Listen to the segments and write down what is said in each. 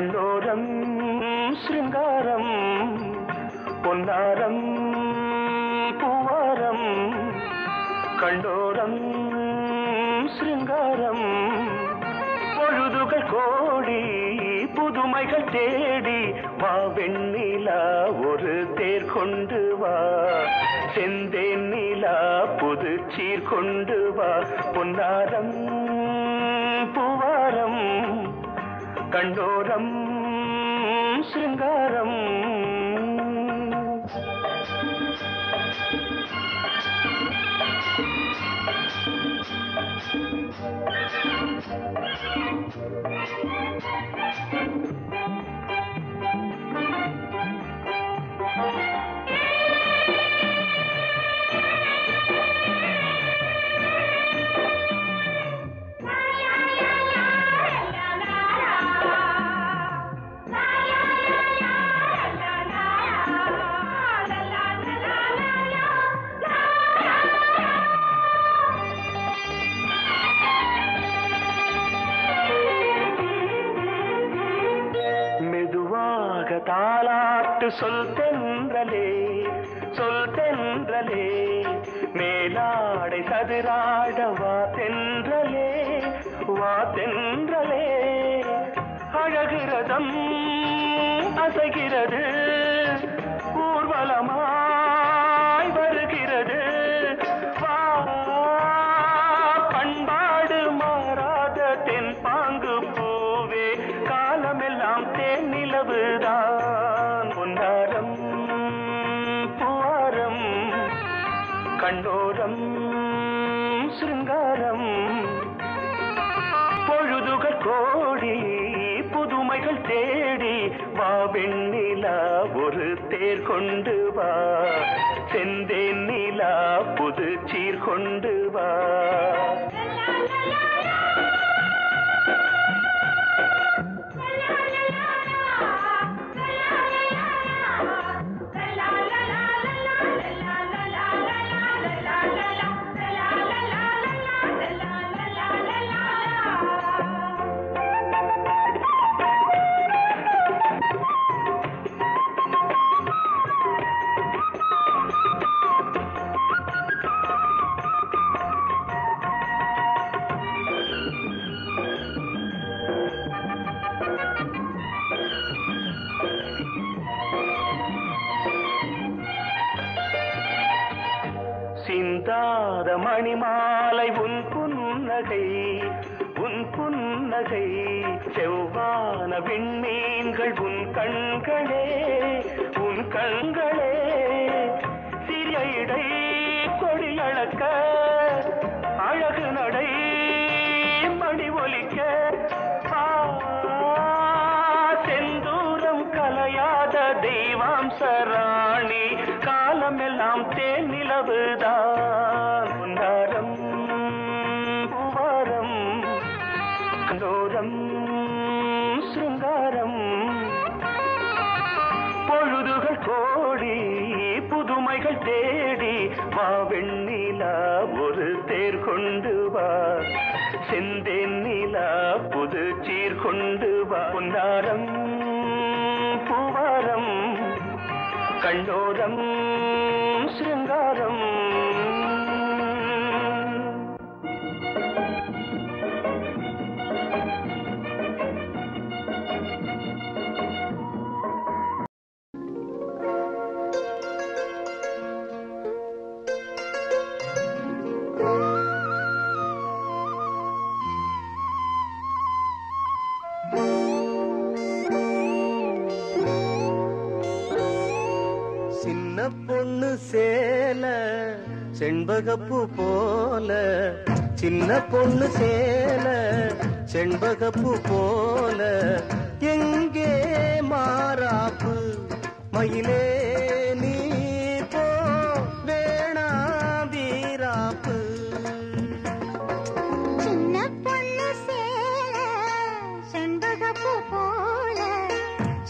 கண்ணோரம் சிருங்காரம் பொன்னாரம் பூவாரம் கண்ணோரம் சிருங்காரம் பொழுதுகள் கோடி புதுமைகள் தேடி வா வெண்ணிலா ஒரு தேர் கொண்டு வா செந்தேன் நிலா புது சீர் கொண்டு வா பொன்னாரம் பூவாரம் கண்டோரம் சிருங்காரம் தாலாட்டு சொல் தென்றலே மேலாடை சதுராட வா தென்றலே அழகிறதம் அசைகிறது ஊர்வலமாய் வருகிறது வா பண்பாடு மாறாத தென் பாங்கு பூவே காலமெல்லாம் தேன் நிலவுதான் பொன்னாரம் பூவாரம் கண்டோரம் சிருங்காரம் பொழுதுகள் கோடி புதுமைகள் தேடி வா வெண்ணிலா ஒரு தேர் கொண்டு வா செந்தேன் நிலா புது சீர் கொண்டு வா சிந்தாத மணிமாலை உன் புன்னகை செவ்வான விண்மீன்கள் உன் கண்களே சிறிய இடை கொடியளக்க அழகு நடை மணி ஒலிக்க செந்தூரம் கலையாத தெய்வாம்சராணி காலமெல்லாம் தேன் நிலவுதான் பொன்னாரம் பூவாரம் கண்டோரம் சிருங்காரம் பொழுதுகள் கோடி புதுமைகள் தேடி வா வெண்ணிலா ஒரு தேர் கொண்டு வா செந்தேன் நிலா புது சீர் கொண்டு வா பொன்னாரம் பூவாரம் கண்டோரம் சிருங்காரம் பொண்ணு சேல செண்பகப்பூ போல சின்ன பொண்ணு சேல செண்பகப்பூ போல எங்கே மாறாப்பு மயிலே நீ போ வேணா வீராப்பு சின்ன பொண்ணு சேல செண்பகப்பூ போல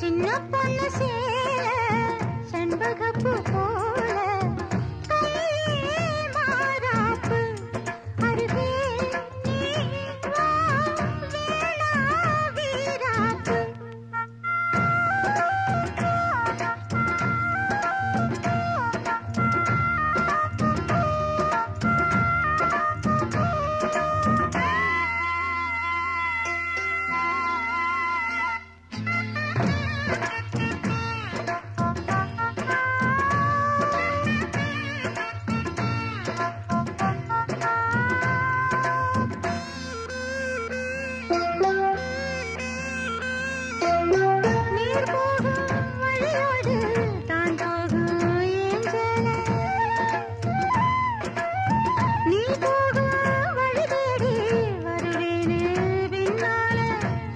சின்ன பொண்ணு சேல செண்பகப்பூ போல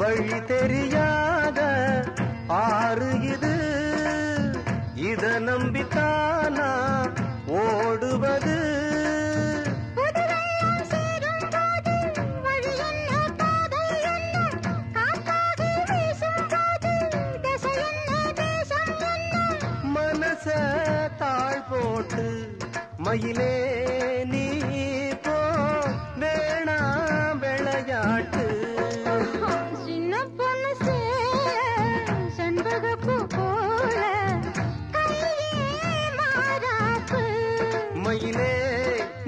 வழி தெரியாத ஆறு இது, இத நம்பித்தானா ஓடுவது? மனச தாழ் போட்டு மயிலே நீ போ, வேணாம் விளையாட்டு. மயிலே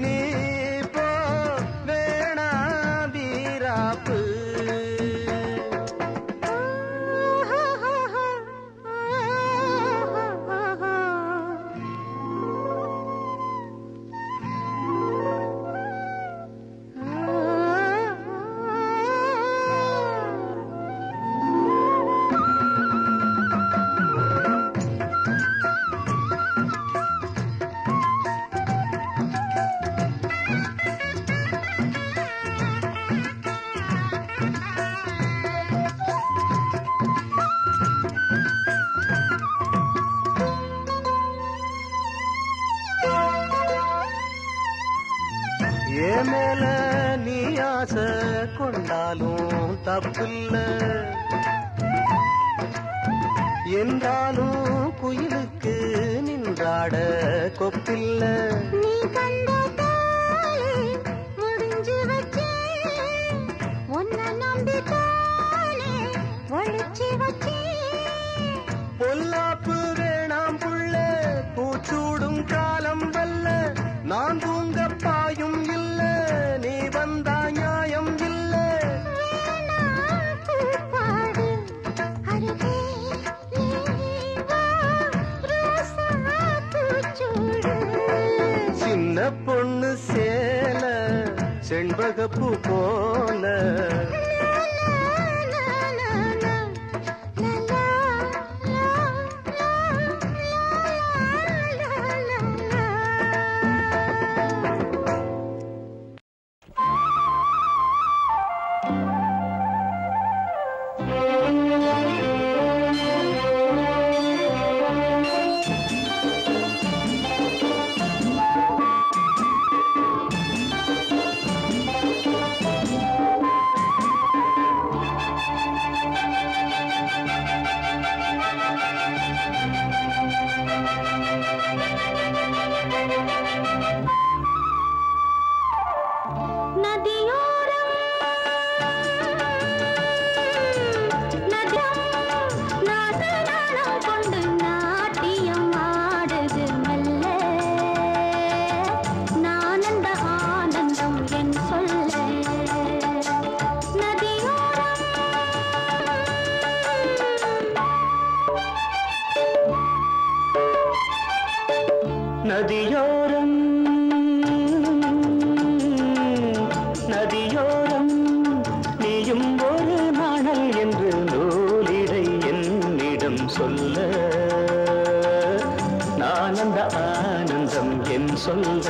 நீ போ, வேணா வீராப்பு. ஏன் மேல நீ ஆசை கொண்டாலும் தப்பில்ல, என்றாலும் குயிலுக்கு நின்றாட கொப்பில்ல. நீ கண்ட முடிஞ்சு வச்சே, உன்னை நம்பித்தானே ஒழிச்சு வச்சே. பொல்லாப்பு வேணாம் புள்ள, பூச்சூடும் காலம் வல்ல, நான் தூங்க பாயும் இல்ல, நீ வந்தா நியாயம் இல்ல. சின்ன பொண்ணு சேல செண்பகப்பூ போல, நதியோரம் நதியோரம் நீயும் ஒரு நாணல் என்று நூலிடை என்னிடம் சொல்ல, நான் அந்த ஆனந்தம் என் சொல்ல.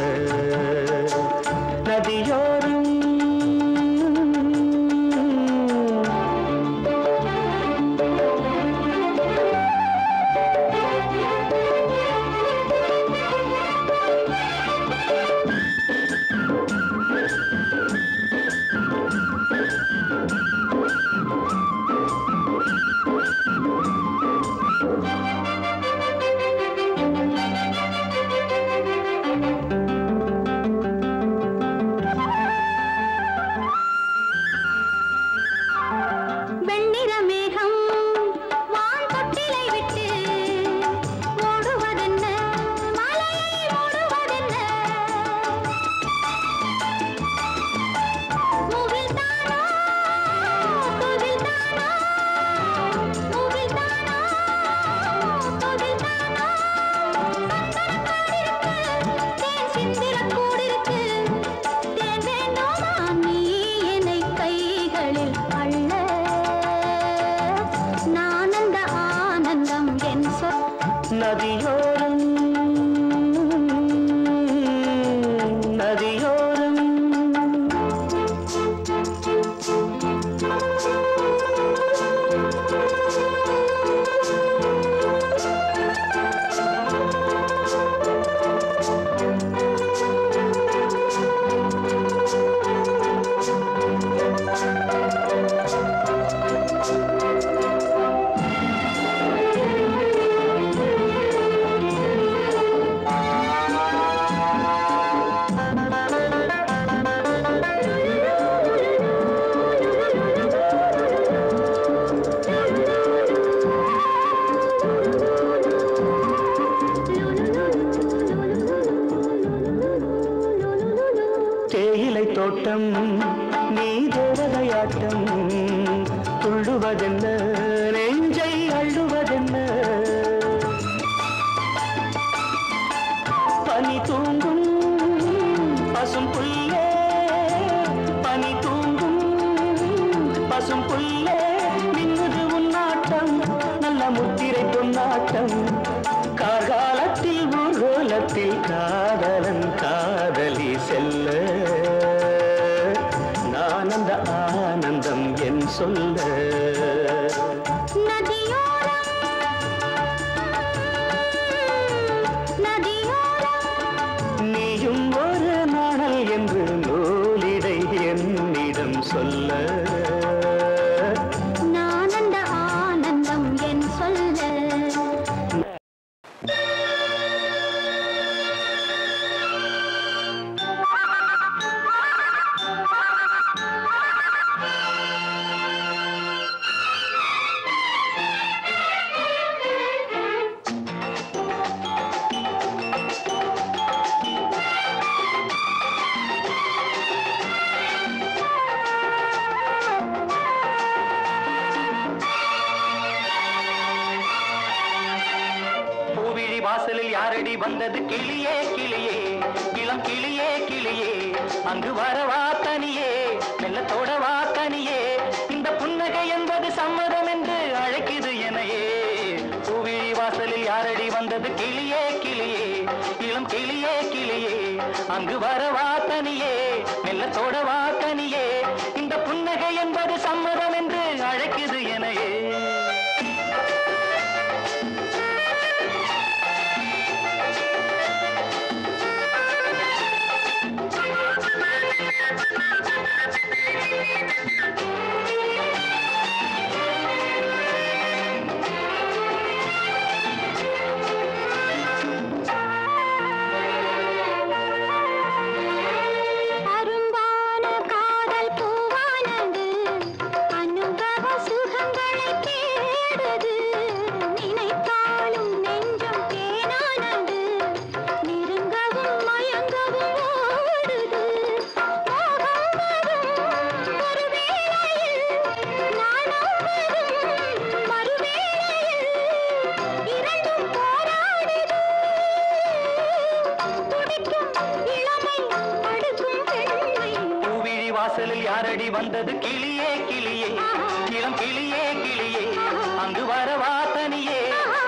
நதியோரம் நதியோரம் நதியோரம் தேயிலை தோட்டம் நீ தேவதையாட்டம் துள்ளுவதென்ன நெஞ்சை அள்ளுவதென்ன பனி தூங்கும் பசும் புல்லே பனி தூங்கும் பசும் புல்லே மின்னுது உன்னாட்டம் நல்ல முத்திரை பொன்னாட்டம் கார்காலத்தில் ஊர்வலத்தில் காதலன் காதலி செல்ல நானந்த ஆனந்தம் என் சொல்ல நீயும் ஒரு நாணல் என்று நூலிடை என்னிடம் சொல்ல நானந்த ஆனந்தம் என் சொல்ல வாசலில் யாரடி வந்தது கிளியே கிளியே இளம் கிளியே கிளியே அங்கு வரவா தனியே மெல்லத்தோடவா தனியே இந்த புன்னகை என்பது சம்மதம் என்று அழைக்குது எனையே பூவிழி வாசலில் யாரடி வந்தது கிளியே கிளியே இளம் கிளியே கிளியே அங்கு வரவா தனியே மெல்லத்தோடவா தனியே இந்த புன்னகை என்பது சம்மதம் என்று அழைக்குது எனையே வாசலில் யாரடி வந்தது கிளியே கிளியே இளம் கிளியே கிளியே அங்கு வரவா தனியே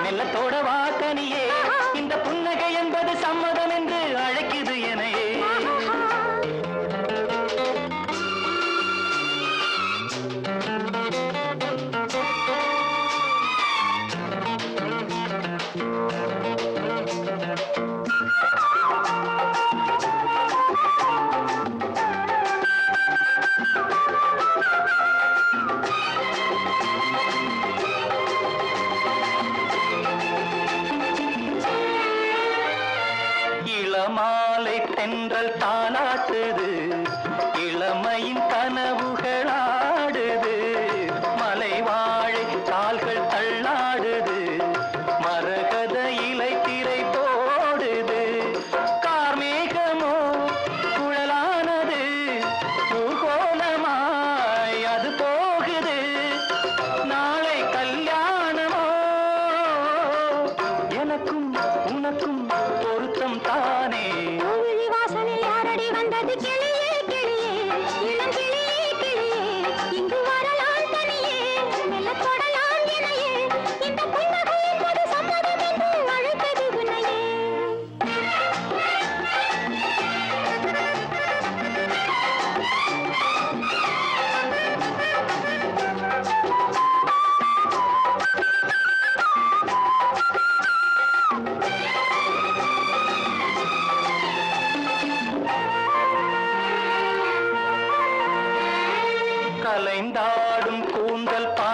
மெல்லத்தோடவா தனியே இந்த புன்னகை என்பது சம்மதம் என்று அழைக்குது எனையே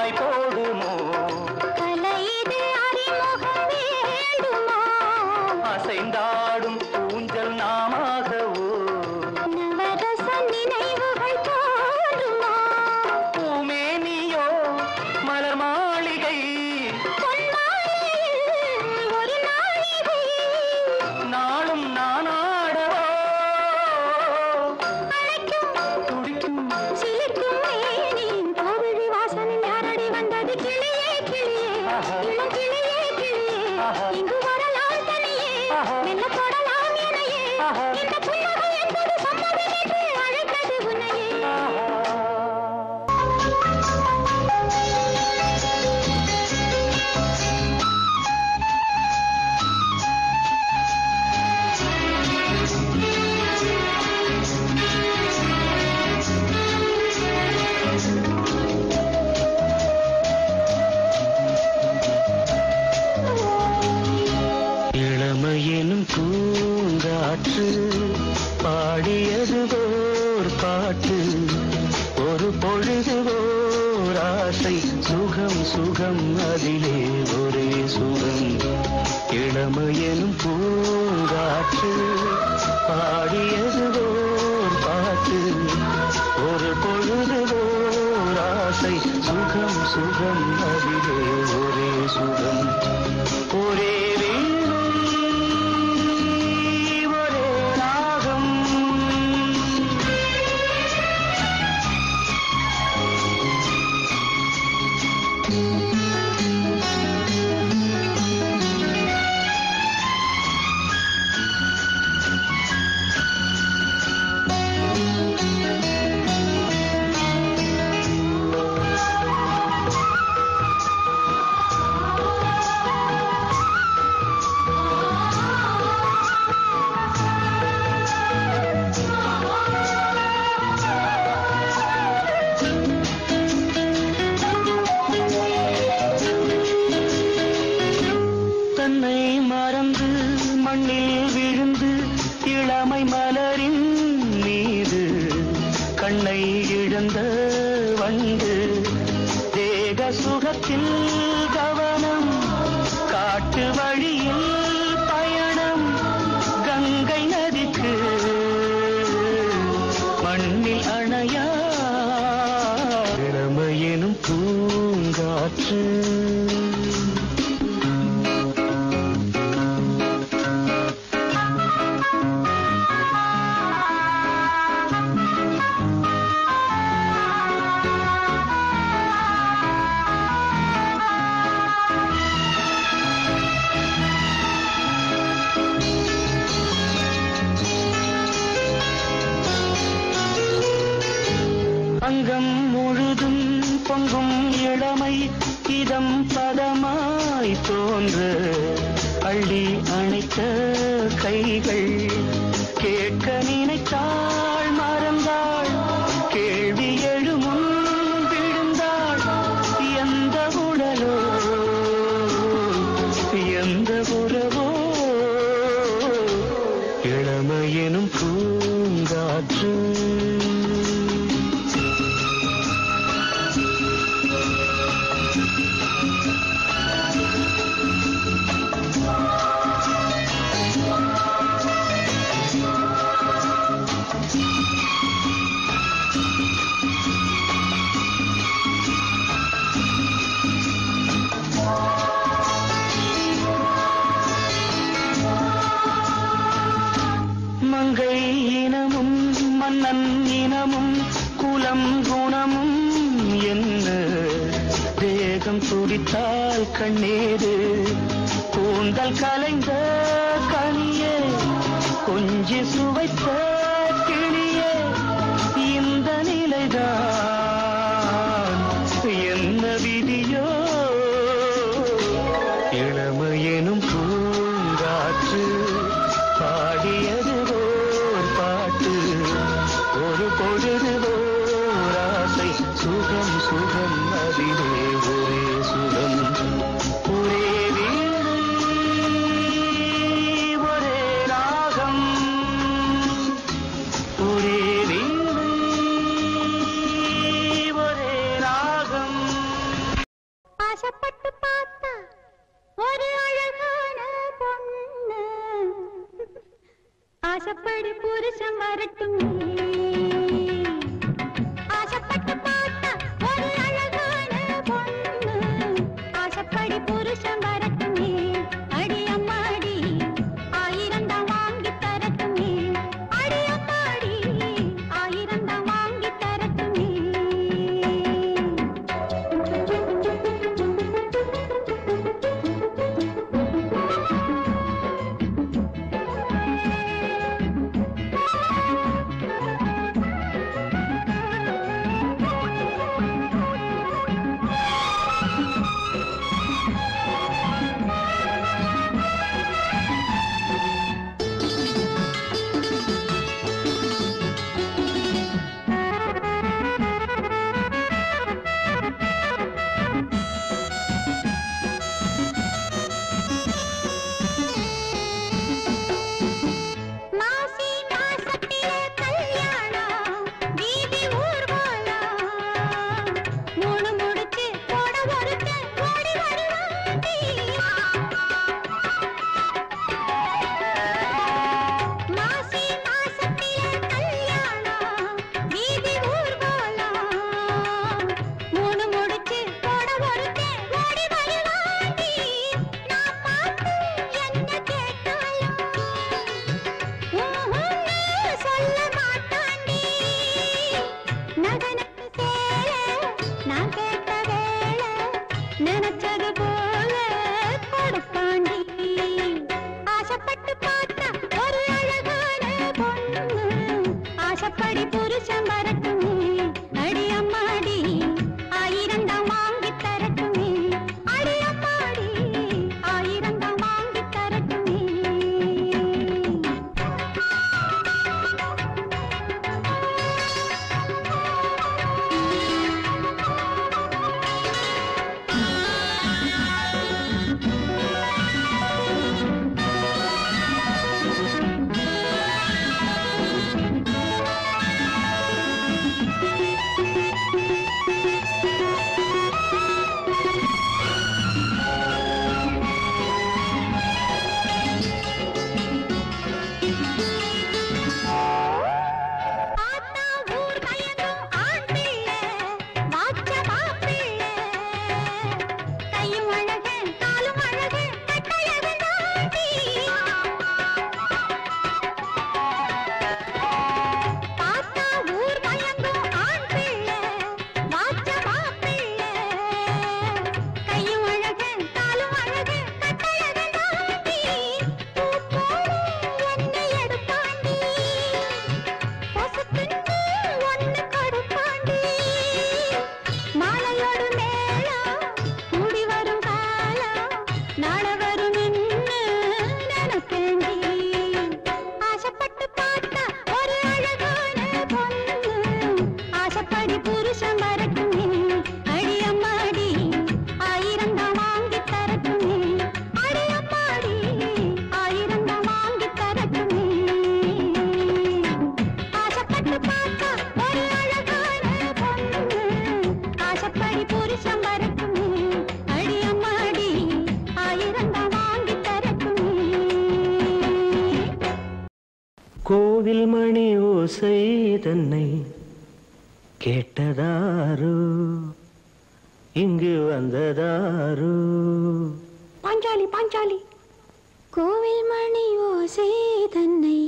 வாய் போடுமோ கலையிது அறிமுகம் வேண்டுமா அசைந்தாடும் ஊஞ்சல் நாமாகவோ நவரச நினைவுகள் தோன்றுமா பூமேனியோ மலர் மாளிகை பொன்மாலையில் ஒரு நாழிகை நாளும் நானாடவோ அழைக்கும் துடிக்கும் சிலிர்க்கும் மேனி கோவிழி வாசலில் யாரடி வந்தது கிளியே கிளியே இளம் கிளியே கிளியே இங்கு வரலாம் தனியே மெல்ல தொடலாம் எனையே இந்த புன்னகை என்பது சம்மதம் என்று அழைத்தது உன்னையே இளமையெனும் பூங்காற்று பாடியது ஓர் பாட்டு ஒரு பொழுது ஓர் ஆசை சுகம் சுகம் அதிலே ஒரே சுகம் இளமையெனும் பூங்காற்று பாடியது ஓர் பாட்டு ஒரு பொழுது ஓர் ஆசை சுகம் சுகம் அதிலே ஒரே சுகம் ஒரே தன்னை மறந்து மண்ணில் விழுந்து இளமை மலரின் மீது கண்ணை இழந்த வண்டு தேக சுகத்தில் கவனம் காட்டு வழியில் பயணம் கங்கை நதிக்கு மண்ணில் அணையா இளமையெனும் பூங்காற்று அங்கம் முழுதும் பொங்கும் இளமை இதம் பதமாய் தோன்ற அள்ளி அணைத்த கைகள் கேட்க நினைத்தாள் மறந்தாள் கேள்வி எழுமுன் விழுந்தாள் எந்த உடலோ எந்த உறவோ இளமையெனும் பூங்காற்று மங்கை இனமும் மன்னன் இனமும் குலம் குணமும் என்ன தேகம் துடித்தால் கண்ணீரு கூந்தல் கலைந்த கனியே கொஞ்சி சுவைத்த கிளியே இந்த நிலைதான் என்ன விதியோ இளமையெனும் பூங்காற்று பாடியது ஓர் பாட்டு ஒரு பொழுது ஓர் ஆசை சுகம் சுகம் அதிலே ஒரே சுகம் ஆசைப்படி புருஷன் வரட்டும் ஆசைப்பட்டு பார்த்தா ஒரு அழகான பொண்ணு ஆசைப்படி புருஷன் வரட்டுமே அடி அம்மாடி 1000 தான் வாங்கி தரட்டுமே அடி அம்மாடி 1000 தான் வாங்கி தரட்டுமே மாசி மாசத்திலே கல்யாணம் வீதி ஊர்வலம் மூணு முடிச்சு போட ஒருத்த ஓடி வருவாண்டி மாசி மாசத்திலே கல்யாணம் வீதி ஊர்வலம் மூணு முடிச்சு போட ஒருத்த ஓடி வருவாண்டி நான் பார்த்து என்ன கேட்டாலும் சொல்ல மாட்டாண்டி நகனத்து சேல நான் கேட்ட வேளை நினைச்சது போல கொடுப்பாண்டி ஆசைப்பட்டு பார்த்தா ஒரு அழகான பொண்ணு ஆசைப்படி புருஷன் வரட்டுமே அடி அம்மாடி 1000 தான் வாங்கி தரட்டுமே அடி அம்மாடி 1000 தான் வாங்கி தரட்டுமே ஆத்தா ஊர் மயங்கும் ஆண் பிள்ளை வாச்ச மாப்பிள்ளை கையும் அழகு காலும் அழகு கட்டழகு தாண்டி ஆத்தா ஊர் மயங்கும் ஆண் பிள்ளை வாச்ச மாப்பிள்ளை கையும் அழகு காலும் அழகு கட்டழகு தாண்டி பூ போல என்னை எடுப்பாண்டி பொசுக்குன்னு ஒண்ணு கொடுப்பாண்டி மாலையோடு மேளம் கூடி வரும் காலம் நாள வரும் நின்னு நினைப்பேண்டி ஆசைப்பட்டு பார்த்தா ஒரு அழகான பொண்ணு ஆசைப்படி புருஷன் வரட்டுமே அடி அம்மாடி 1000 தான் வாங்கி தரட்டுமே அடி அம்மாடி 1000 தான் வாங்கி தரட்டுமே ஆசைப்பட்டு பார்த்தா ஒரு அழகான பொண்ணு ஆசைப்படி புருஷன் வரட்டுமே அடி அம்மாடி 1000 தான் வாங்கி தரட்டுமே கோவில் மணி ஓசை தன்னை கேட்டதாரோ இங்கு வந்ததாரோ பாஞ்சாலி பாஞ்சாலி கோவில் மணி ஓசை தன்னை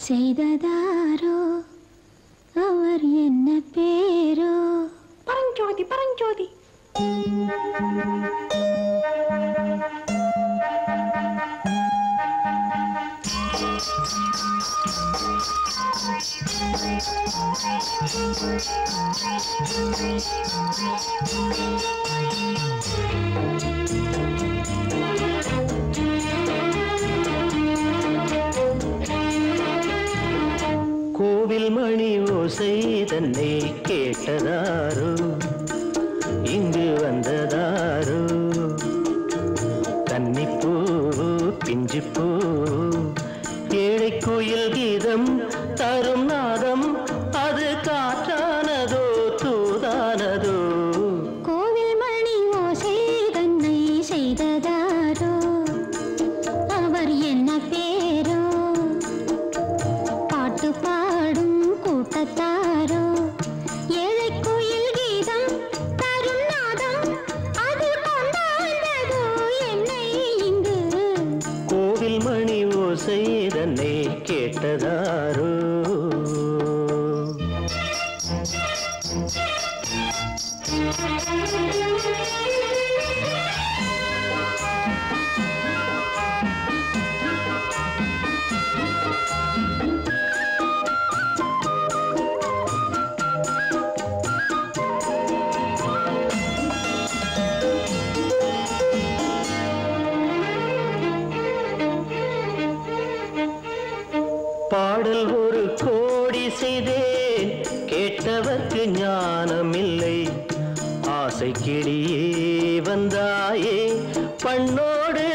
செய்ததாரோ அவர் என்ன பேரோ பரஞ்சோதி பரஞ்சோதி கோவில் மணி ஓசை தன்னை கேட்டதாரோ இங்கு வந்ததாரோ கன்னிப்பூ பிஞ்சிப்பூ ஏழை கோயில் கீதம் தரும் நாதம் அது காற்றானதோ தூதானதோ கோவில் மணி ஓசை தன்னை செய்ததாரோ அவர் என்ன பேரோ ஓசை தன்னை கேட்டதாரோ பாடல் ஒரு கோடி செய்தேன் கேட்டவர்க்கு ஞானமில்லை ஆசை கிளியே வந்தாயே பண்ணோடு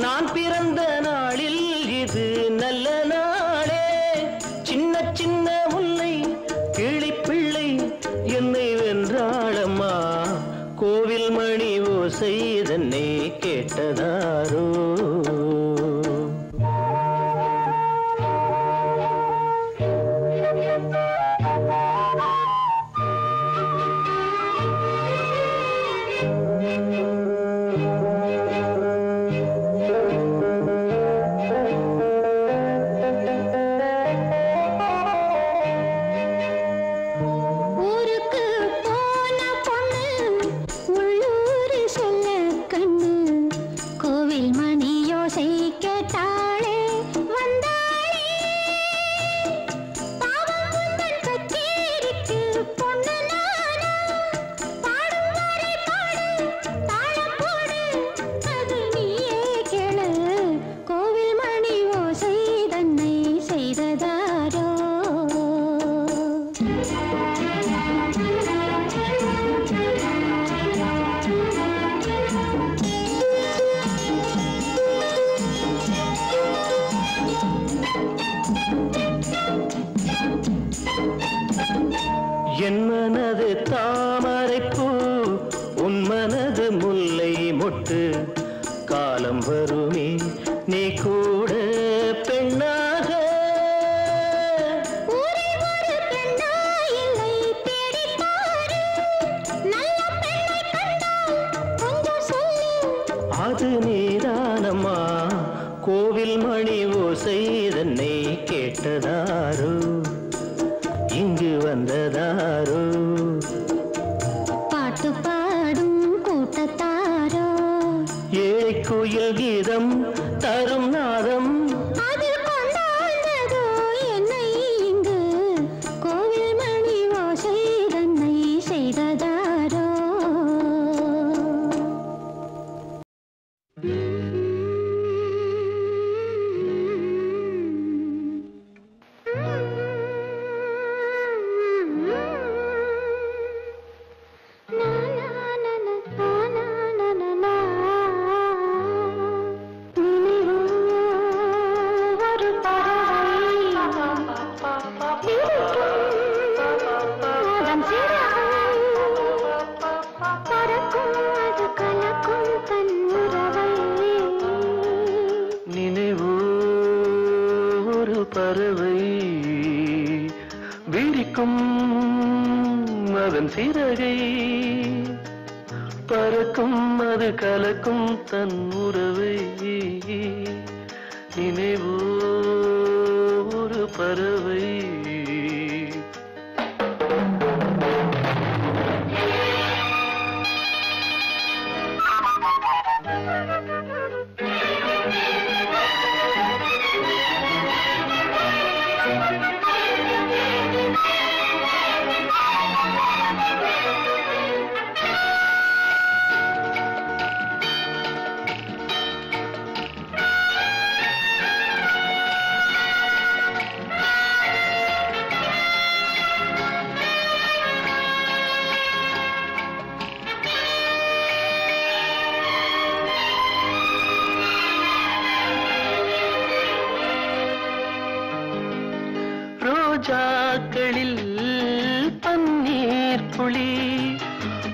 நான் பிறந்த நாளில் இது நல்ல நாளே சின்ன சின்ன முல்லை கிளிப்பிள்ளை என்னை வென்றாளம்மா கோவில் மணி ஓசை தன்னை கேட்டதாரோ என் மனது தாமரைப்பூ உன் மனது முல்லை மொட்டு காலம் வருமே நீ கூட பெண்ணாக அது நீதானம்மா கோவில் மணி ஓசை தன்னை கேட்டதாரோ இங்கு வந்ததாரோ பாட்டு பாடும் கூட்டத்தாரோ ஏழை கோயில் கீதம் தரும் நாதம் அது கொண்டாடுதோ என்னை இங்கு கோவில் மணி ஓசை தன்னை செய்ததாரோ பறவை விரிக்கும் அதன் சிறகை பறக்கும் அது கலக்கும் தன் உறவை நினைவோ ஒரு பறவை ரோஜாக்களில் பன்னீர் துளி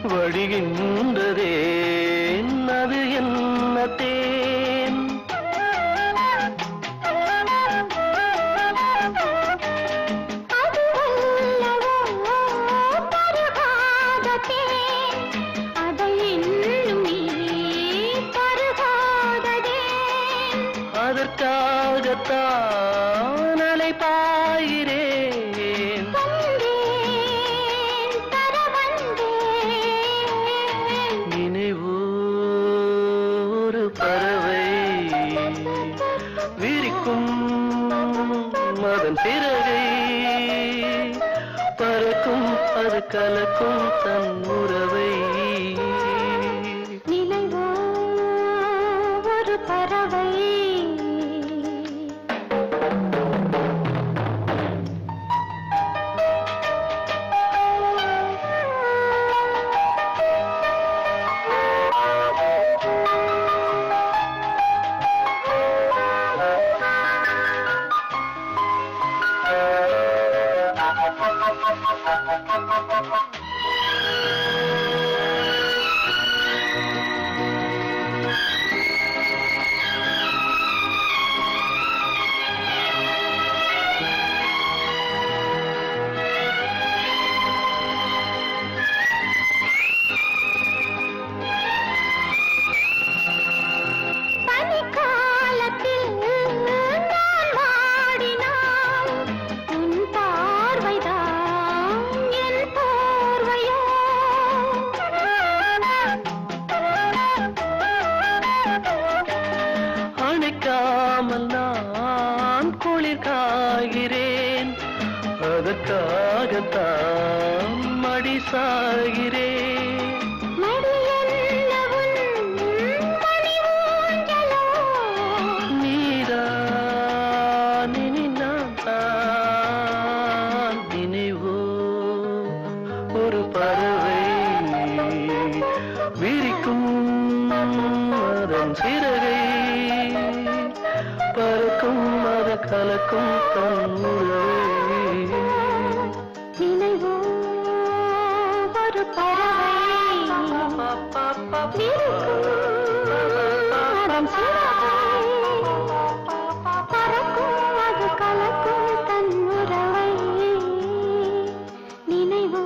வழிகின்றதே அது என்ன தேன் பறவை விரிக்கும் அதன் சிறகை பறக்கும் அது கலக்கும் தன் உறவை நிலைவோ ஒரு பறவை அதற்காகத்தான் மடி சாகிறேன் நீதான் இனி நான் தான் நினைவோ ஒரு பறவை விரிக்கும் அதன் சிறகை பறக்கும் அத கலக்கும் தன் உறவை நினைவோ ஒரு பறவை அதன் சிறகை பறக்கும் அது கலக்கும் தன் உறவை நினைவோ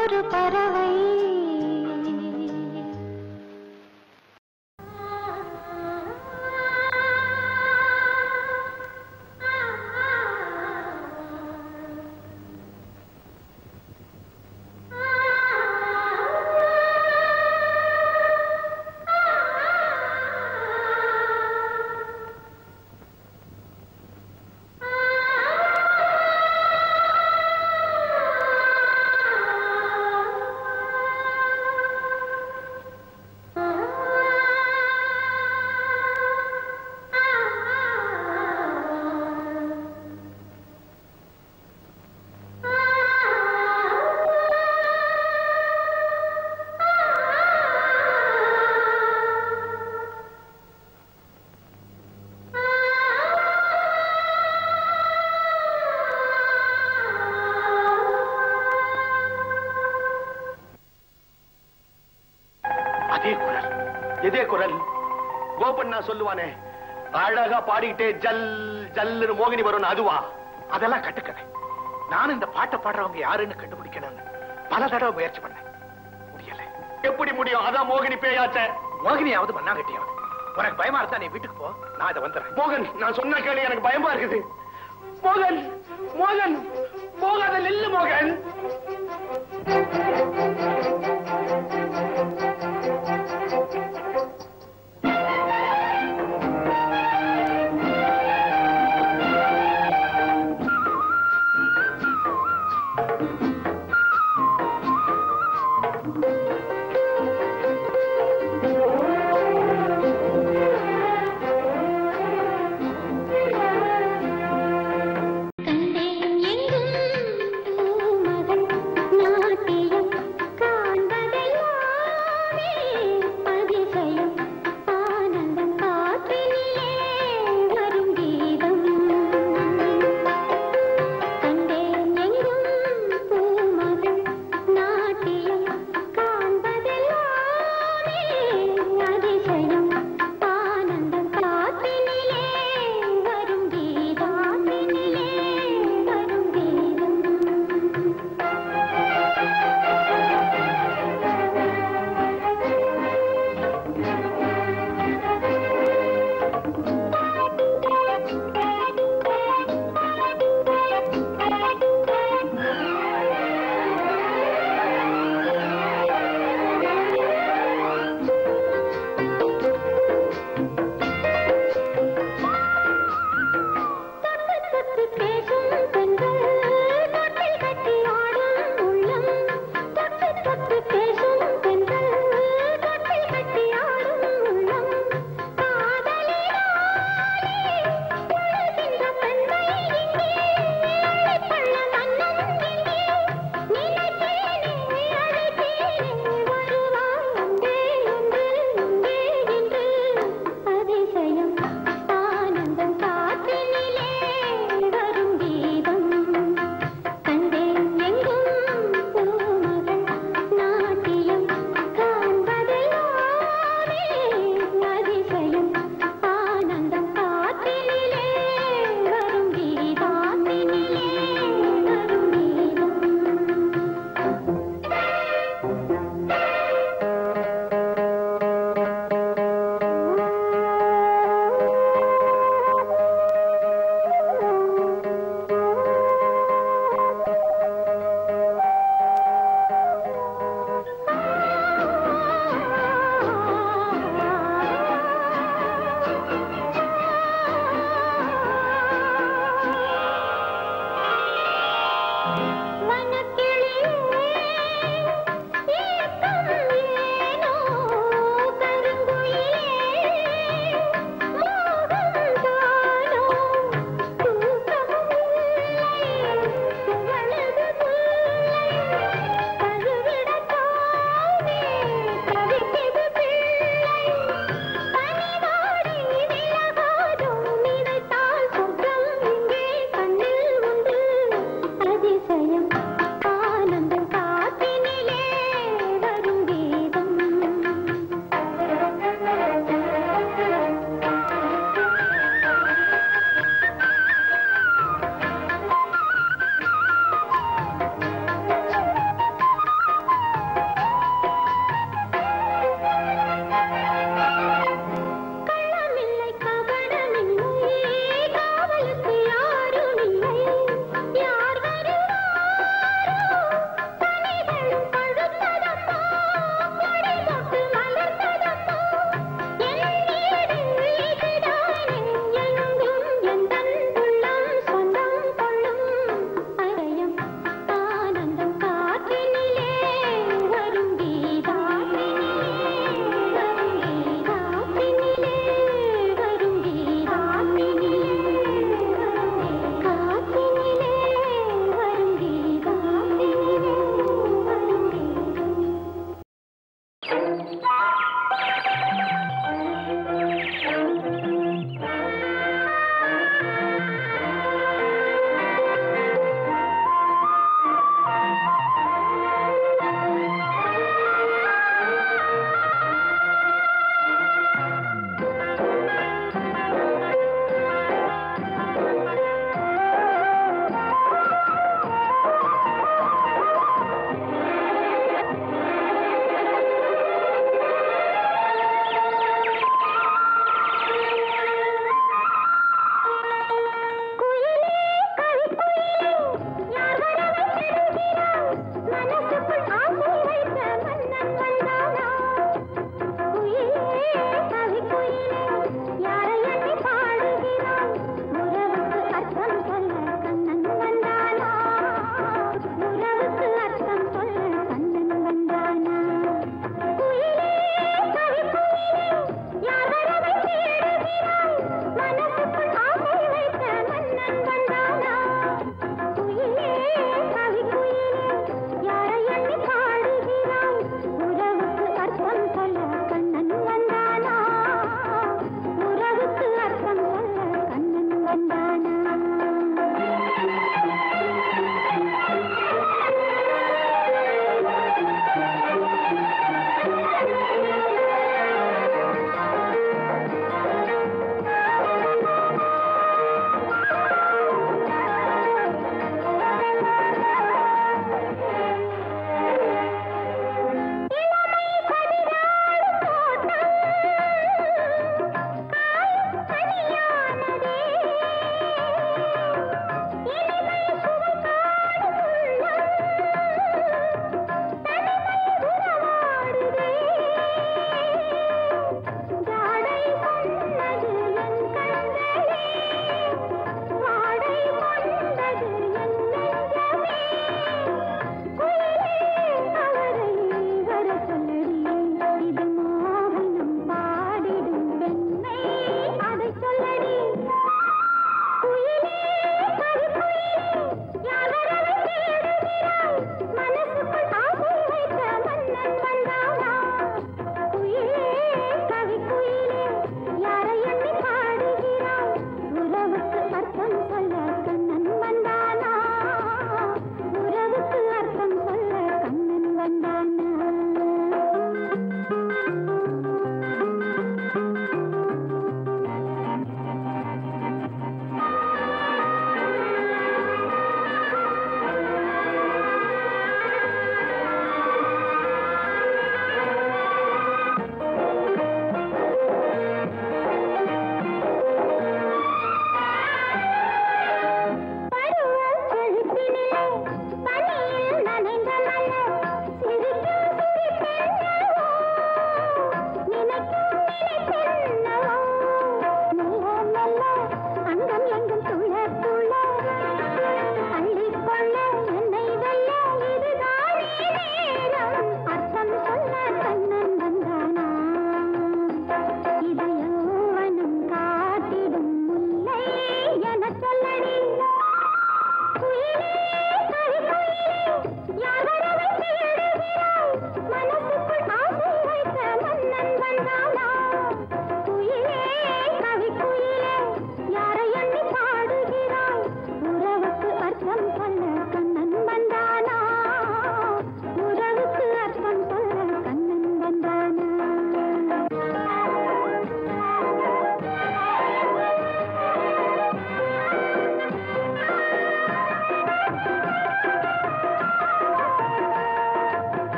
ஒரு பறவை இதே குரல் கோபண்ணா சொல்லுவானே, அழகா பாடிக்கிட்டே ஜல் ஜல்லுன்னு மோகினி வரும், அதுவா? அதெல்லாம் கட்டுக்கதை. நானும் இந்த பாட்டை பாடுறவங்க யாருன்னு கண்டுபிடிக்கணும்னு பல தடவை முயற்சி பண்ணேன், முடியல. எப்படி முடியும்? அதான் மோகினி பேயாச்ச. மோகினியாவது மண்ணாங்கட்டியாவது. உனக்கு பயமா இருந்தா நீ வீட்டுக்கு போ, நான் இதை வந்துடுறேன். மோகன், நான் சொன்ன கேள்வி, எனக்கு பயமா இருக்குது. மோகன் மோகன் போகாத, நில்லு மோகன். கண்டேன் எங்கும் பூமகள் நாட்டியம்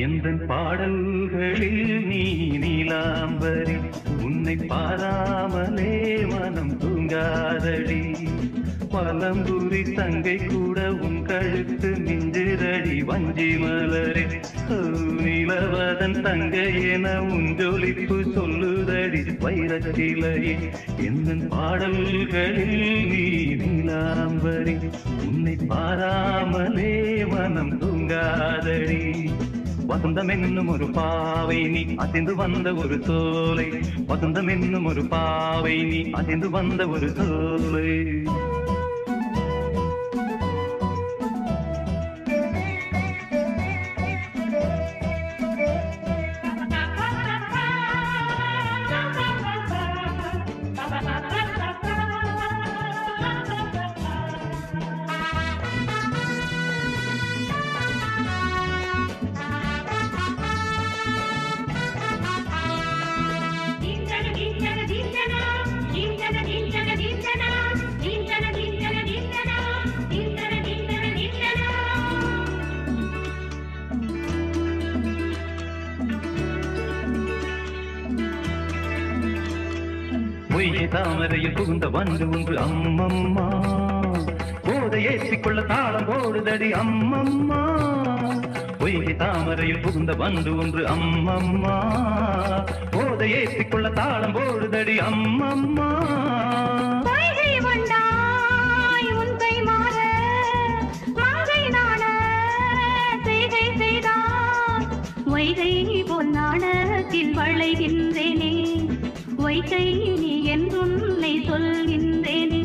எந்தன் பாடல்களில் நீ நீலாம்பரி உன்னை பாராமலே மனம் தூங்காதடி பழம்புரி தங்கை கூட உன் கழுத்து மிஞ்சிரடி வஞ்சி மலரே நிலவதன் தங்கை என உன் ஜொலிப்பு சொல்லுதடி வைரத்திலையே எந்தன் பாடல்களில் நீ நீலாம்பரி உன்னை பாராமலே மனம் தூங்காதடி வசந்தம் என்னும் ஒரு பாவை நீ அசைந்து வந்த ஒரு சோலை வசந்தம் என்னும் ஒரு பாவை நீ அசைந்து வந்த ஒரு சோலை தாமரையில் புகுந்த வந்து ஒன்று அம்மம்மா போதை ஏற்றிக்கொள்ள தாளம் போடுதடி அம்மம்மா பொய்கை தாமரையில் புகுந்த வந்து ஒன்று அம்மம்மா போதை ஏற்றிக்கொள்ள தாளம் போடுதடி அம்மம்மா வைகை போல் நாணத்தில் வளைகின்றேனே வைகை நீ என்றுன்னை சொல்கின்றேனே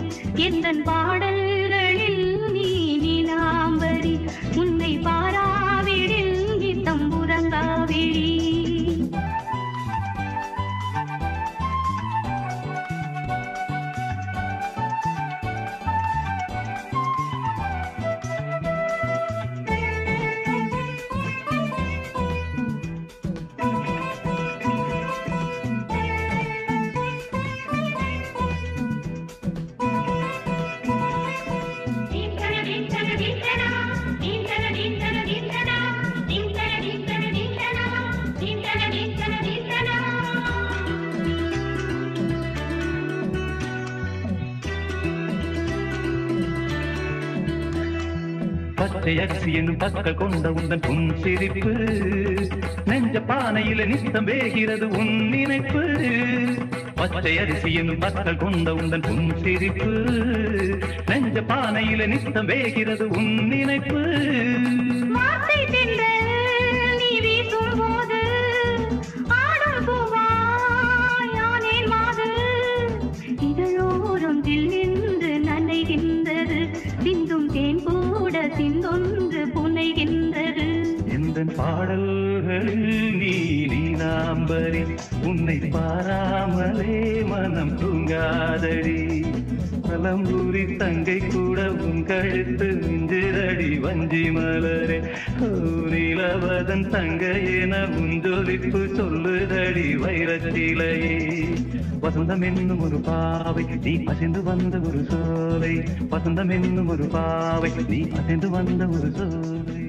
எந்தன் பாடல்களில் நீ நீலாம்பரி உன்னை பாராவிடில் நீ தம்புரங்காவிழி பச்சையரிசி என்னும் பற்கள் கொண்ட உந்தன் புன் சிரிப்பு நெஞ்ச பானையில நித்தம் வேகிறது உன் நினைப்பு பச்சையரிசி என்னும் பற்கள் கொண்ட உந்தன் புன் சிரிப்பு நெஞ்ச பானையில நித்தம் வேகிறது உன் நினைப்பு நீ வீசும் போது ஆடும் பூவாயானேன் மாது இதழோரம் நின்று நனைகின்றது சிந்தும் தேன் கூட சிந்தொன்று புனைகின்றது எந்தன் பாடல்களில் நீ நீலாம்பரி உன்னை பாராமலே மனம் தூங்காதடி பழம்புரி தங்கை கூட உன் கழுத்து மிஞ்சிரடி வஞ்சி மலரே நிலவதன் தங்கை என உன் ஜொலிப்பு சொல்லுதடி வைரத்திலையே வசந்தம் என்னும் ஒரு பாவை நீ அசைந்து வந்த ஒரு சோலை வசந்தம் என்னும் ஒரு பாவை நீ அசைந்து வந்த ஒரு சோலை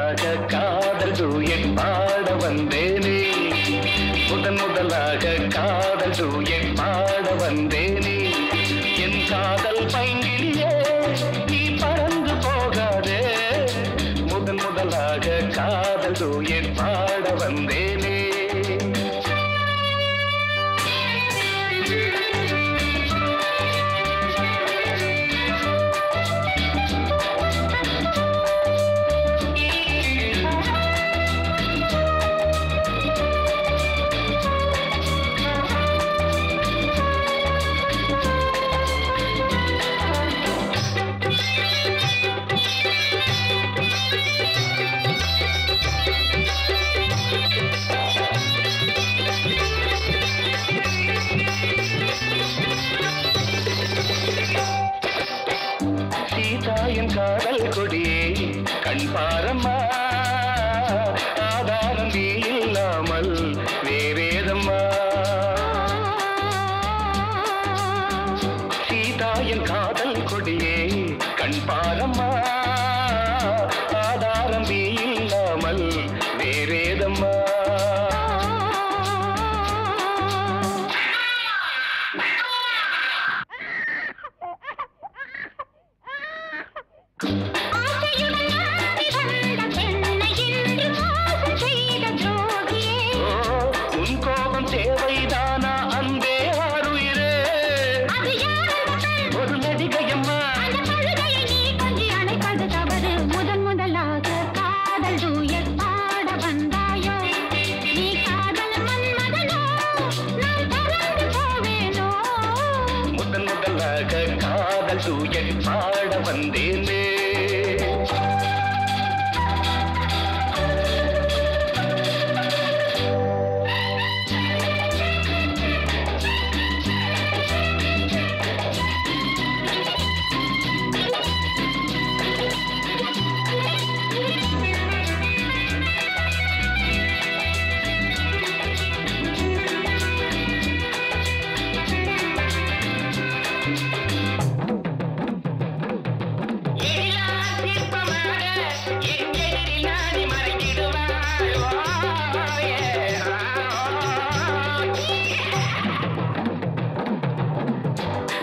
முதலாக காதல் டூயட் பாட வந்தேனே, முதன் முதலாக காதல் டூயட் பாட வந்தேனே. என் காதல் பைங்கிலியே நீ பறந்து போகாதே, முதன் முதலாக காதல் டூயட் பாட வந்தேனே. காதல் கொடியே கண் பாரம்மா, ஆதாரம் நீ இல்லாமல் வேறேதம்மா. சீதாயின் காதல் கொடியே கண் பாரம்மா, ஆதாரம் நீ இல்லாமல் வேறேதம்மா. பாட வந்தேனே.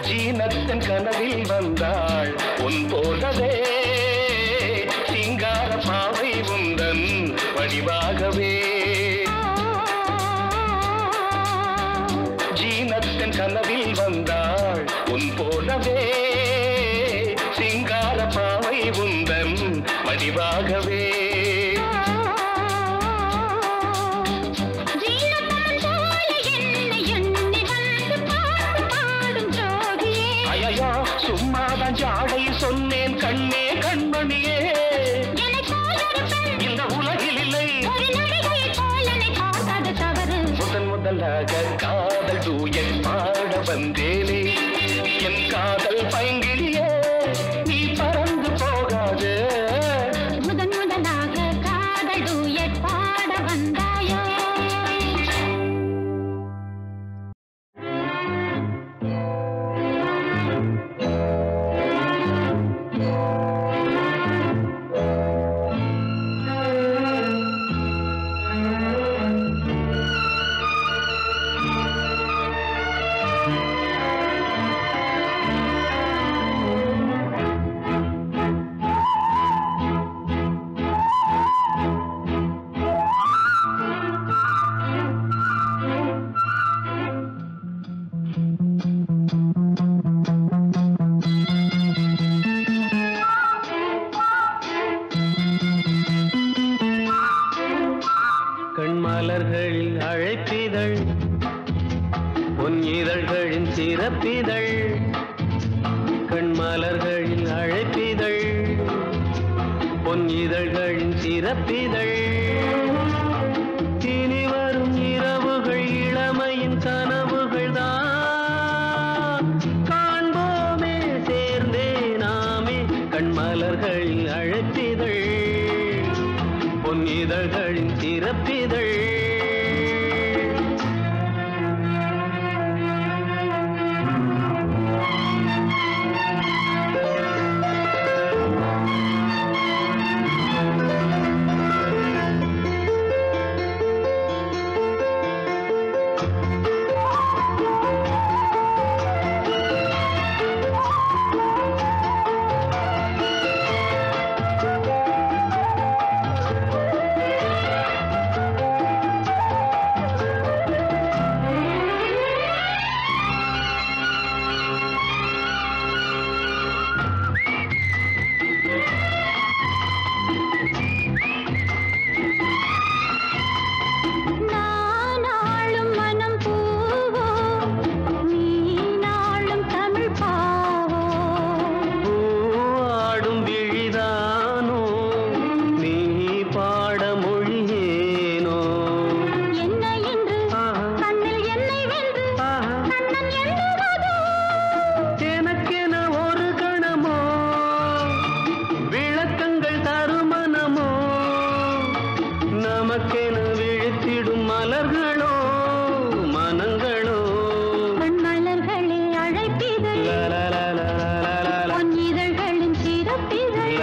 ஜீனத்தின் கனவில் வந்தாள் உன் போலவே, சிங்கார பாவை உந்தன் வடிவாகவே. ஜீனத்தின் கனவில் வந்தாள் உன் போலவே, சிங்கார பாவை உந்தன் வடிவாகவே. சும்மாதான் ஜாடை சொன்னேன் கண்ணே கண்மணியே, இந்த உலகில் இல்லை முதன் முதலாக காதல் டூயட் பாட வந்தேனே. என் காதல் பைங்கிலியே நீ பறந்து போகாது, முதன் முதலாக காதல் டூயட் பாட வந்தாயோ. கண்மலர்களில் அழைப்பிதழ் பொன் இதழ்களின் சிறப்பிதழ், கண்மலர்களில் அழைப்பிதழ் பொன் இதழ்களின் சிறப்பிதழ். இனி வரும் இரவுகள் இளமையின் கனவுகள் தான் காண்போமே சேர்ந்தே நாமே. கண்மலர்களில் அழைப்பிதழ் பொன் இதழ்களின் சிறப்பிதழ். நமக்கென விழித்திடும் மலர்களோ மனங்களோ மலர்களை அழைப்பிதழ் பொன் இதழ்களின் சிறப்பிதழ்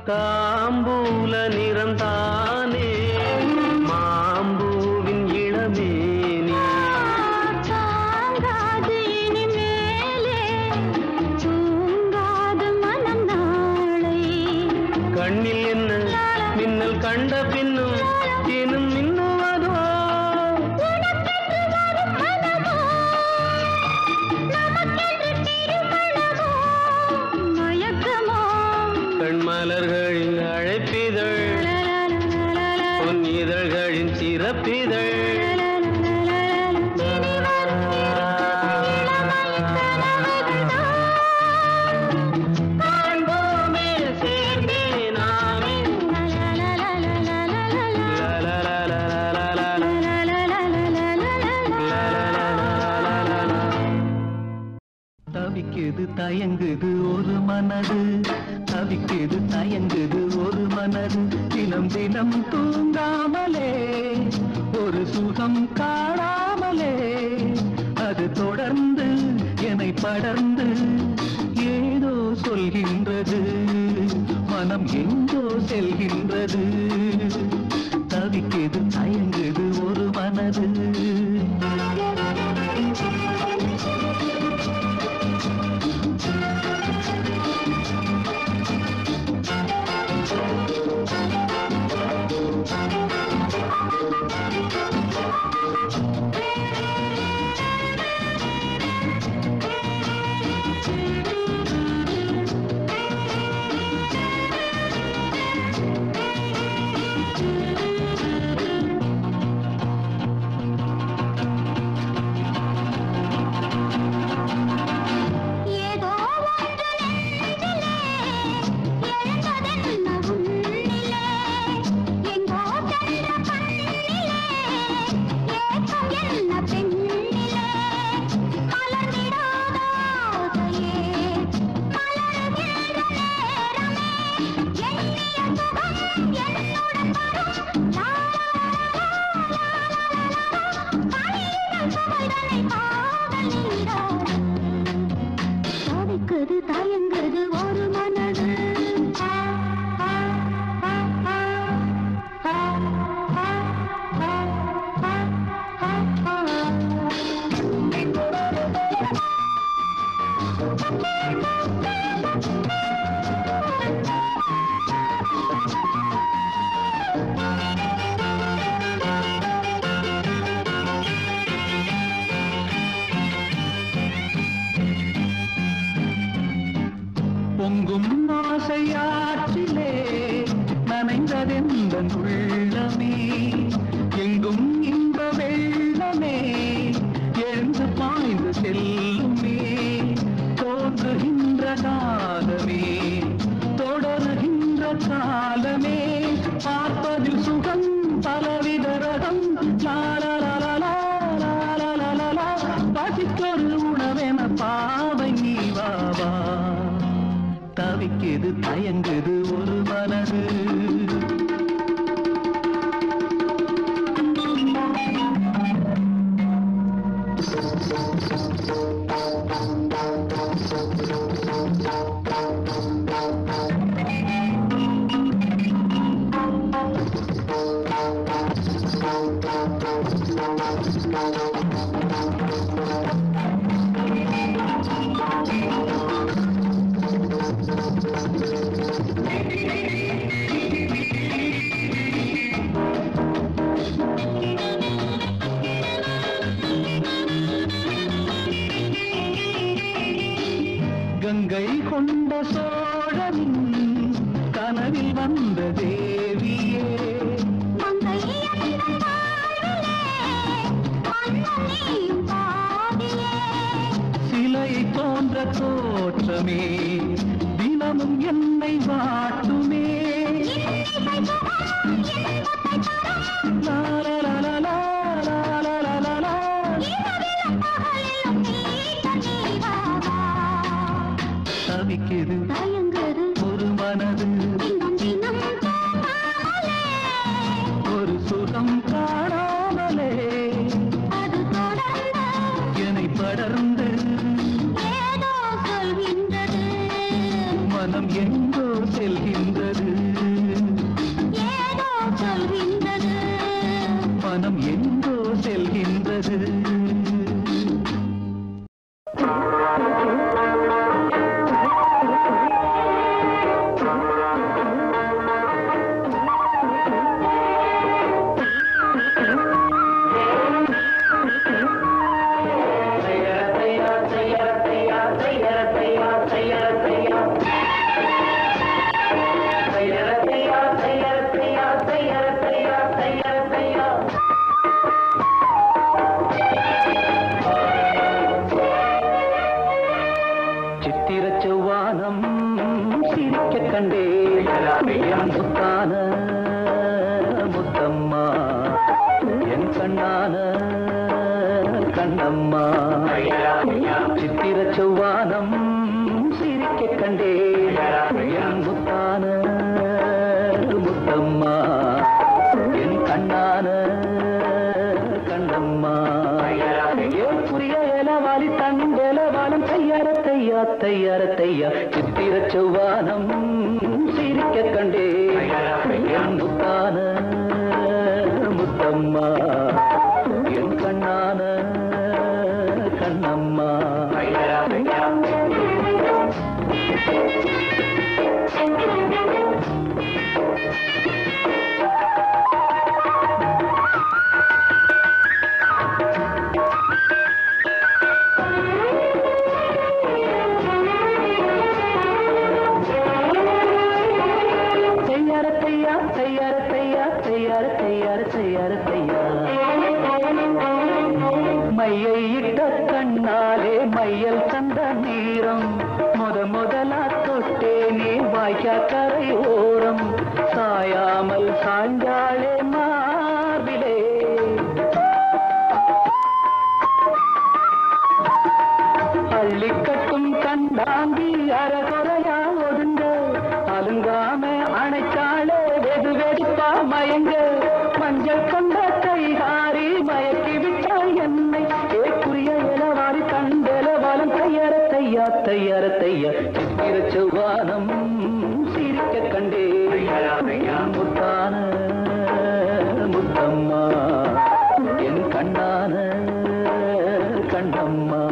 தாம்பூல நிறம் தானே மாம்பூவின் இளமேனி தாங்காது இனிமேலே தூங்காது மனம் நாளை கண்ணில் என்ன மின்னல் கண்ட பின்னும் தினம் மின்னுவதோ உனக்கென்று வரும் மனமோ நமக்கென்று திருமணமோ மயக்கமோ கண்மலர்களின் அழைப்பிதழ் பொன் இதழ்களின் சிறப்பிதழ் காண்போமே சேர்ந்தே நாமே தவிக்குது தயங்குது ஒரு மனது தவிக்குது தயங்குது ஒரு மனது தினம் தினம் தூங்காமலே ஒரு சுகம் காணாமலே அது தொடர்ந்து என்னை படர்ந்து ஏதோ சொல்கின்றது மனம் எங்கோ செல்கின்றது தவிக்குது தயங்குது ஒரு மனது ஏதோ ஒன்று நெஞ்சிலே எழுந்ததென்ன உன்னிலே எங்கோ சென்ற கண்ணிலே ஏக்கம் என்ன பெண்ணிலே மலர்ந்திடாத ஆசையே மலருகின்ற நேரமே எண்ணிய சுகம் என்னுடன் வரும் பணியிடல் சுவைதனை காதல் நீராடும் தவிக்குது தயங்குது ஒரு மனது பொங்கும் ஆசையாற்றிலே நனைந்ததெந்த உள்ளமே எங்கும் இன்ப வெள்ளமே எழுந்து பாய்ந்து செல்லுமே தோன்றுகின்ற காலமே தொடருகின்ற காலமே பார்ப்பதில் சுகம் பலவித ரகம் பசிக்கொரு உணவென பாவை நீ வாவா தவிக்குது தயங்குது ஒரு மனது பாதமே தினமும் என்னை வாட்டுமே. தவிக்குது ஒரு மனது ஒரு சுகம் காணாமலே என்னை படர்ந்து மனம் எங்கோ செல்கின்றது மனம் எங்கோ செல்கின்றது. தையா சித்திர செவ்வானம் சிரிக்க கண்டே என் முத்தான முத்தம்மா என் கண்ணான கண்ணம்மா. மையை இட்ட கண்ணாலே மையல் தந்த நீரம் முதலா தொட்டேனே வாய்க்கா கரை ஓரம் சாயாமல் சாஞ்சாலே மார்பிலே அள்ளிக்கட்டும் கண்டாங்கி அறகுறையா ஒதுங்க அலுங்காம அணைச்சாலே வெது வெதுப்பா மயங்க மஞ்சள் கொண்ட கைகாரி மயக்கி விட்டால் என்னை ஏக்குரிய இளவாரி தண்டலவாலம் தையார தையா சித்திர செவ்வானம் சிரிக்க கண்டே முத்தான முத்தம்மா என் கண்ணான கண்ணம்மா.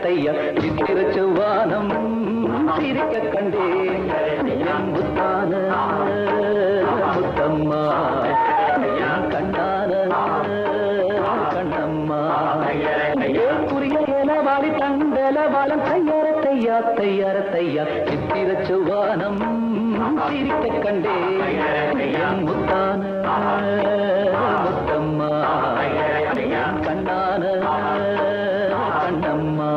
தையா சித்திர செவ்வானம் சிரிக்க கண்டே என் முத்தான முத்தம்மா என் கண்ணான கண்ணம்மா. குறிய இளவாடி தண்டலவாலம் தையா சித்திர செவ்வானம் சிரிக்க கண்டே என் முத்தான முத்தம்மா என் கண்ணான கண்ணம்மா.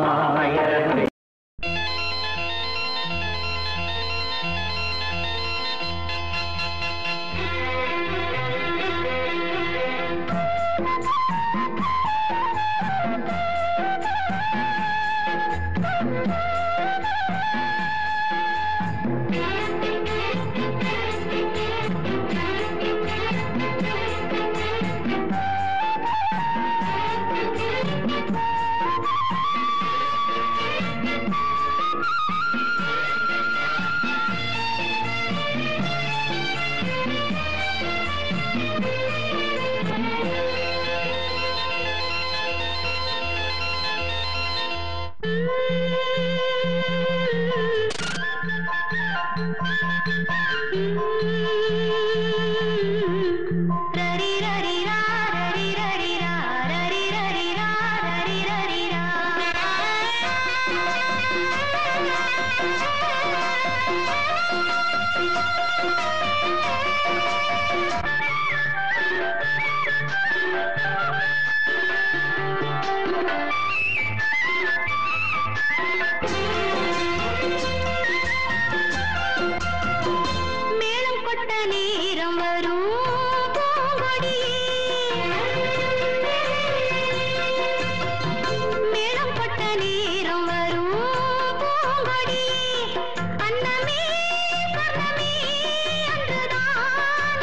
நேரம் வரும் பூங்கொடியே மேளம் கொட்ட நேரம் வரும் பூங்கொடியே அன்னமே சொர்ணமே அன்றுதான்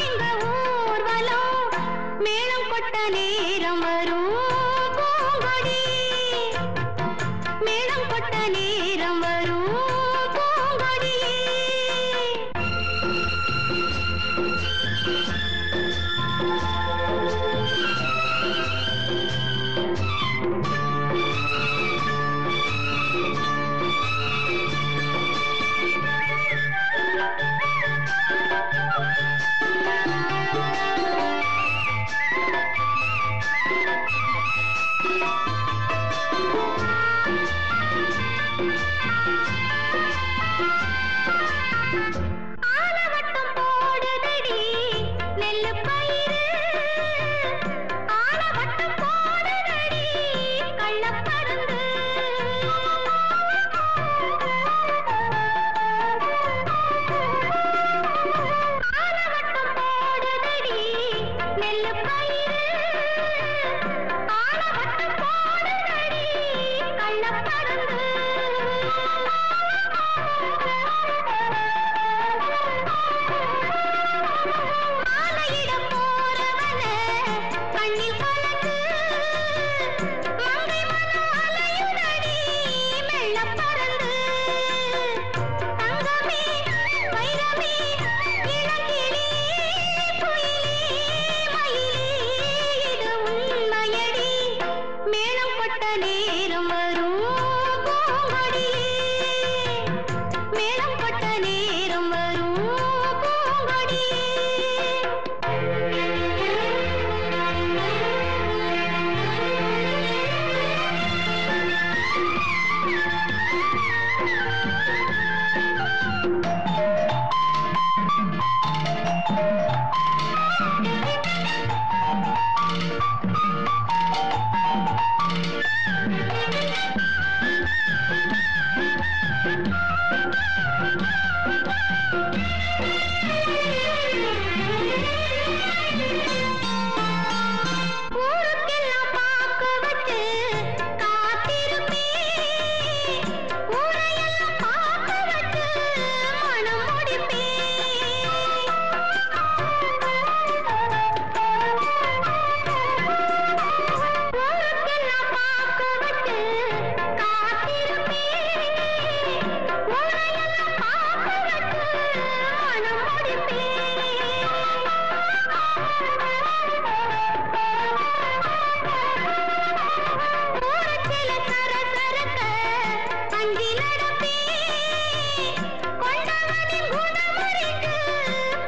இந்த ஊர்வலம் மேளம் கொட்ட நேரம் வரும் பூங்கொடியே மேளம் கொட்ட நேரம் வரும் பூங்கொடியே ஆலவட்டம் போடுதடி நெல்லு பயிறு ஆலவட்டம் போடுதடி கள்ளப்பருந்து ஆலவட்டம் போடுதடி நெல்லு பயிறு ஆலவட்டம் போடுதடி கள்ளப்பருந்து ஆலையிடம் போறவன கண்ணில் கலந்து மங்கை மனம் அலையுதடி மெல்ல பறந்து தங்கமே வைரமே இளங்கிளி குயிலே மயிலே இது உண்மையடி மேளம் கொட்ட நேரம் வரும் பூங்கொடியே மேளம் கொட்ட நேரம் வரும் பூங்கொடியே ஊருக்கெல்லாம் பாக்கு வச்சு காத்திருப்பேன் ஊரையெல்லாம் பாக்கு வச்சு மனம் முடிப்பேன் ஊருக்கெல்லாம் பாக்கு வச்சு காத்திருப்பேன் ஊரையெல்லாம் பாக்கு வச்சு மனம் ஊரச்சில சரசரக்க அஞ்சி நடப்பேன் கொண்டவனின் குணமறிந்து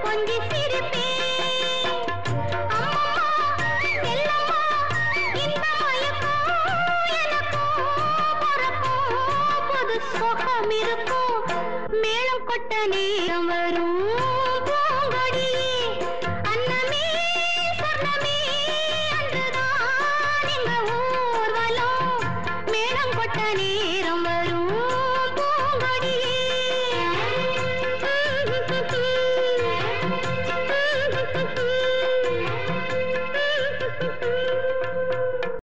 கொஞ்சி சிரிப்பேன் அம்மா செல்லம்மா இந்த மயக்கம் எனக்கும் பிறக்கும் புது சுகம் இருக்கும் மேளம் கொட்ட நேரம் வரும்